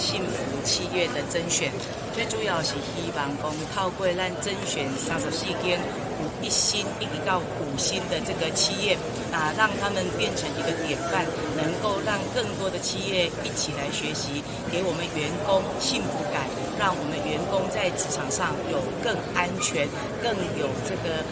幸福企业的甄选，最主要是希望讲透过咱甄选34间1星一直到5星的这个企业啊，让他们变成一个典范，能够让更多的企业一起来学习，给我们员工幸福感，让我们员工在职场上有更安全、更有这个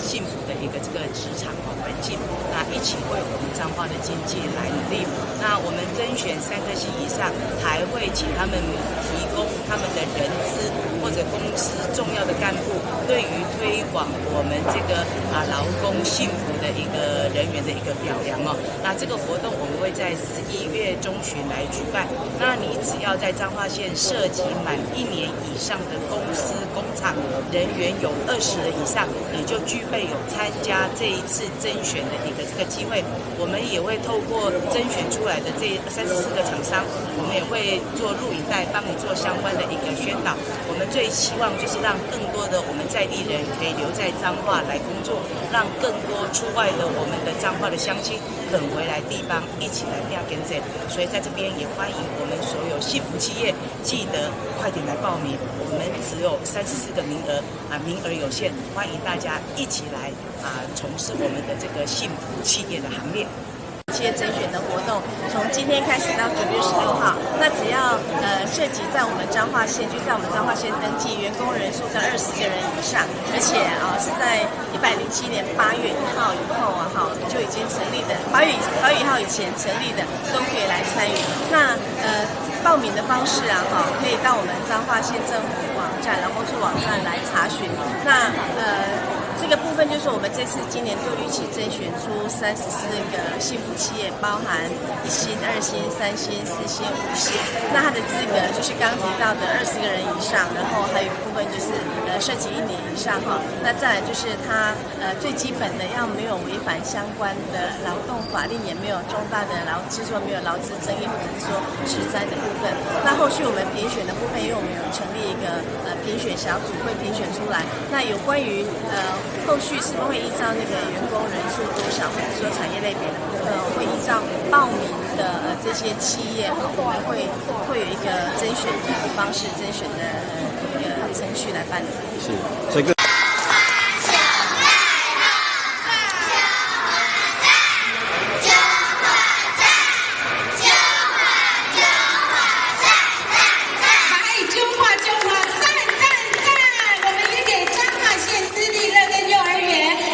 幸福的一个这个职场环境。那一起为我们彰化的经济来努力。那我们甄选3颗星以上，还会请他们提供他们的人资或者公司重要的干部，对于推广我们这个劳工幸福的一个人员的一个表扬哦。那这个活动我们会在11月中旬来举办。那你只要在彰化县涉及满1年以上的公司工厂人员有20人以上，你就具备有参加这一次甄选的一个这个机会。我们也会透过甄选出来的这34个厂商，我们也会做录影带，帮你做相关的一个宣导。我们最希望就是让更多的我们在地人可以留在彰化来工作，让更多出外的我们的彰化的乡亲肯回来地方一起来拼经济。所以在这边也欢迎我们所有幸福企业，记得快点来报名。我们只有34个名额名额有限，欢迎大家一起来从事我们的这个幸福企业的行列。企业甄选的活动从今天开始到9月16号，那只要涉及在我们彰化县，就在我们彰化县登记，员工人数在20个人以上，而且是在107年8月1号以后就已经成立的，8月1号以前成立的都可以来参与。那报名的方式可以到我们彰化县政府网站，然后去网站来查询。那这个部分就是我们这次今年度预期甄选出34个幸福企业，包含1星、2星、3星、4星、5星。那它的资格就是刚提到的20个人以上，然后还有一部分就是涉及1年以上那再来就是它最基本的要没有违反相关的劳动法令，也没有重大的就是说没有劳资争议或者是说职灾的部分。那后续我们评选的部分，因为我们有成立一个评选小组，会评选出来。那有关于后续是不会依照那个员工人数多少，或者说产业类别的部分，会依照报名的这些企业我们会有一个甄选的方式、甄选的一个程序来办理。是，这个。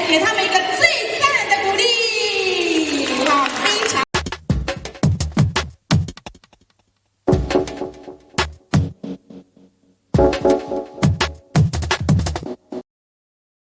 给他们一个